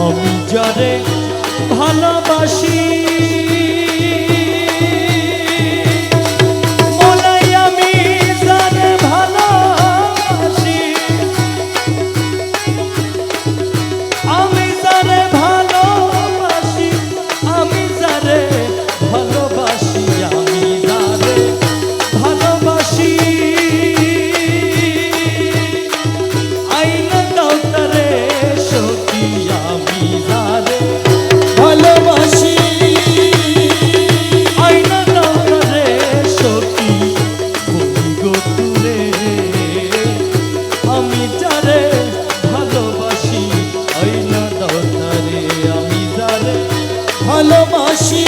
আমি যারে ভালোবাসি ভালোবাসি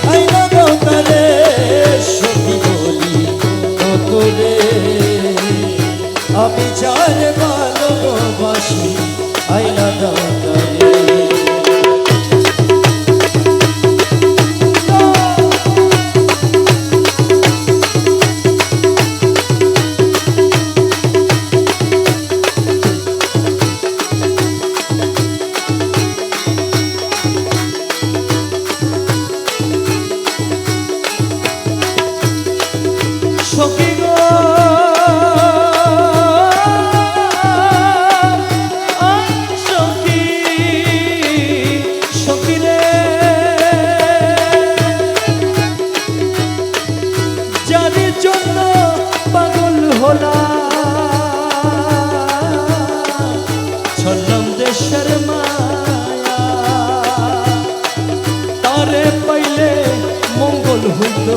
আইনা দাও তারে সখী বলি তোরে আমি যারে ভালোবাসি আইনা দাও তারে সখী গো সখী সখী রে যার জন্য পাগল হলাম ছলম দেশের মায়া তারে পাইলে মঙ্গল হইত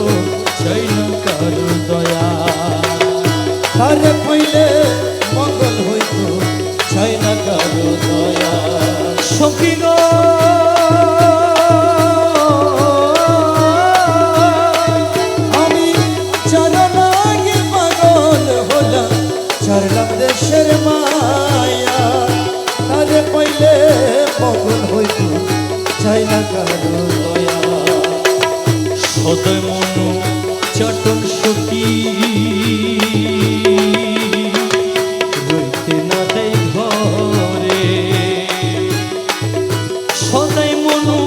চাই না কারো দয়া তারে পাইলে মঙ্গল হইত চাই না কারো দয়া সখী গো আমি জানা লাগে পাগল হলাম ছাড়লাম দেশের মায়া তারে পাইলে মঙ্গল হইত চাই না কারো দয়া সদয় মনো চটন সখী রইতে না দেয় ঘরে সদয় মনো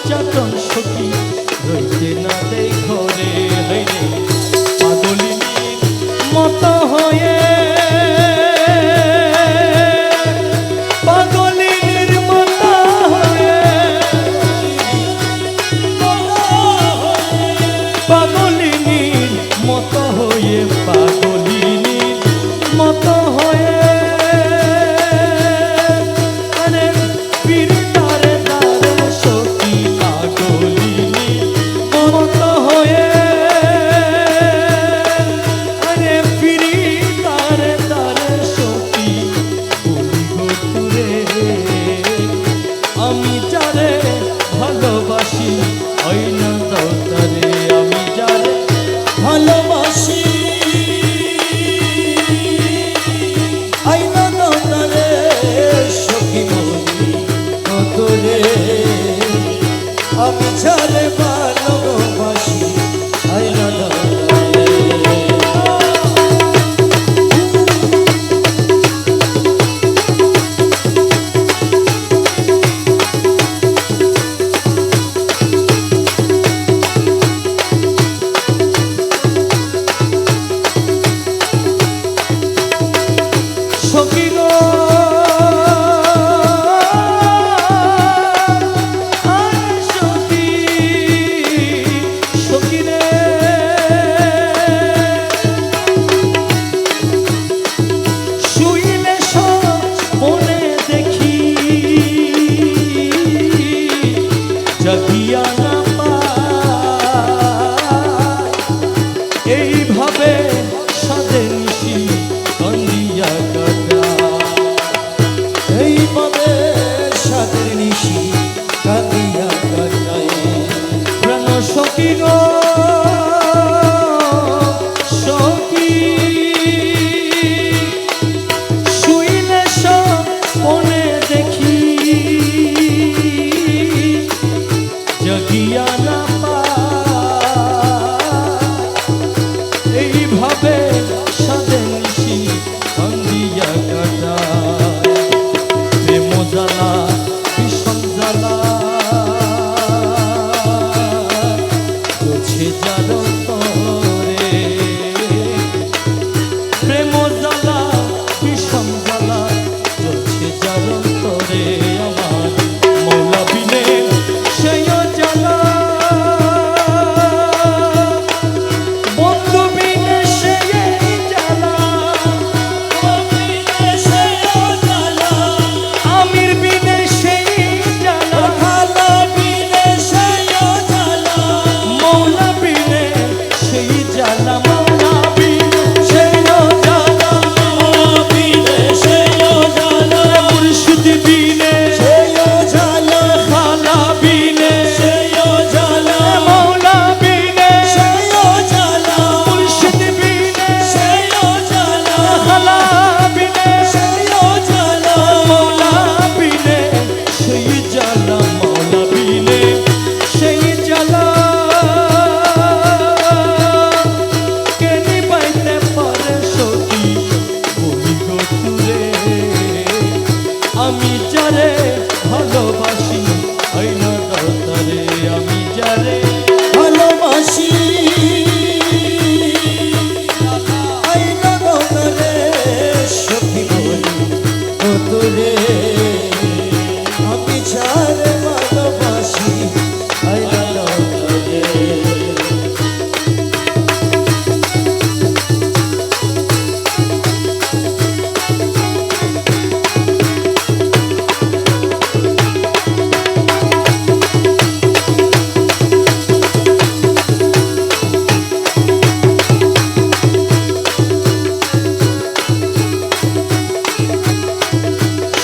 চটন সখী রইতে না দেয় ঘরে হইলে পাগলিনীর মতো হয়ে পাগলিনীর মতো হয়ে পাগলিনীর মতো হয়ে পাগলিনীর মতো হয়ে আরে পীর তারে তারে সখী পাগলিনীর মতো হয়ে আরে পীর তারে তারে সখী বলি গো তুরে আমি যারে ভালোবাসি ওই না দাও তারে আমি যারে ভালোবাসি আইনা দাও তারে সখী বলি তোরে আমি যারে ভালোবাসি আইনা দাও তারে সখী গো সখী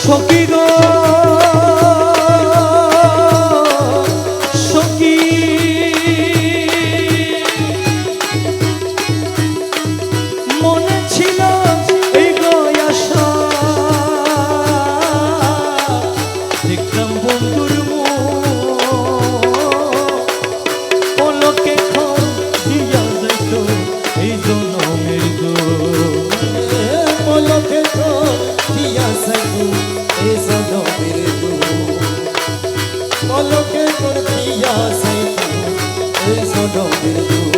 সখী গো সখী মনে ছিল এই গো আশা দেখতাম বন্ধুর মুখ পলকে ক্ষণ দিয়া যাইত এই জনমের দুঃখ পলকে ক্ষণ দিয়া যাইত এই জনমের দুঃখ পলকে ক্ষণ দিয়া যাইত এই জনমের দুঃখ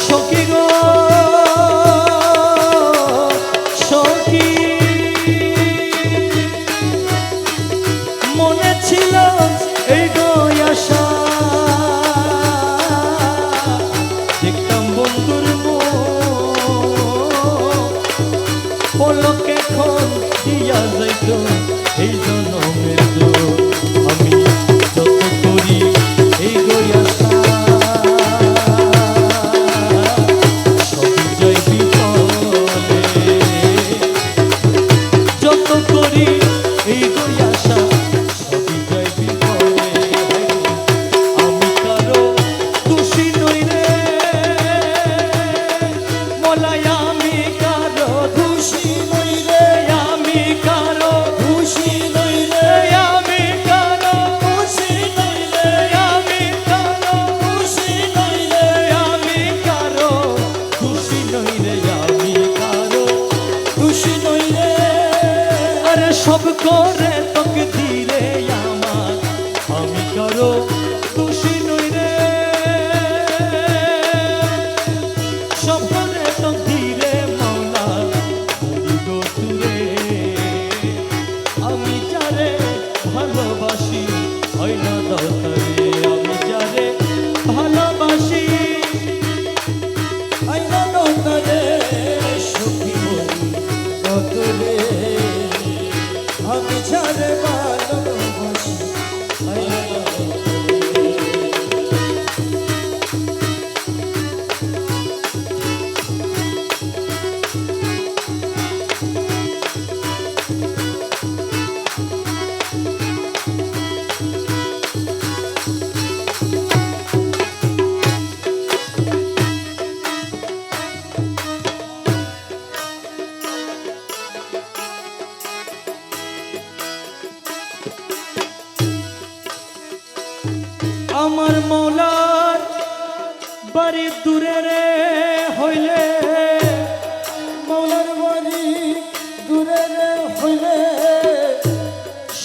সখী গো সখী মনে ছিল এই গো আশা দেখতাম বন্ধুর পলকে ক্ষণ দিয়া যাইত এই জনমের দুঃখ আমি যত করি এই গো আশা সবই যায় বিফলে যত করি এই গো আশা সবই যায় বিফলে আমি কারো দোষী নই রে মলায় আমি কারো খুশি নই রে আমি কারো খুশি নই রে আমি কারো খুশি নই রে আমি কারো খুশি নই রে আমি কারো খুশি নই রে আমি কারো খুশি নই রে আরে সব করে তোকে দিলে আমার আমি কারো খুশি নই রে সব করে তো দিলে মাওলা বলি গো তুরে আমি যারে ভালোবাসি হয় না দরকারে আমি যারে ভালোবাসি আইনা নন্দনে সখী বলি কত রে আমি ছাড়ে ভালোবাসি আইনা নন্দনে আমার মৌলার বাড়ি দূরে রে হইলে মৌলার বাড়ি দূরে রে হইলে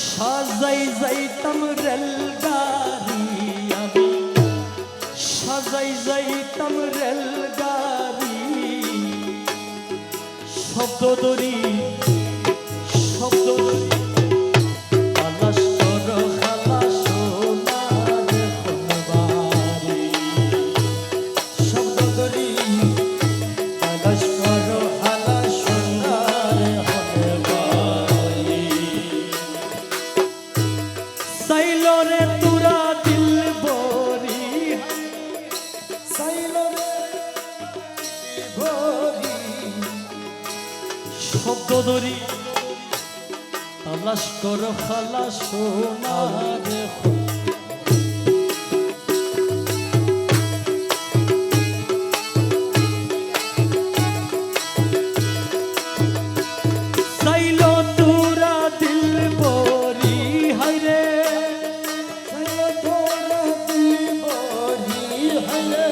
সাজাই যাইতাম রেলগাড়ি আমি সাজাই যাইতাম রেলগাড়ি শব্দদরি শব্দদরি খালাস করো খালাস সোনার খনবাড়ি শব্দ করি আকাশ করো হালা সোনার হবে বাড়ি সাইলো রে তুরা দিল বরি সাইল রে ভরি শব্দদরি খালাস করো খালাস সোনার সাইলো তুরা দিল বরি হায়রে সাইল তোরা দিল ভরি হলে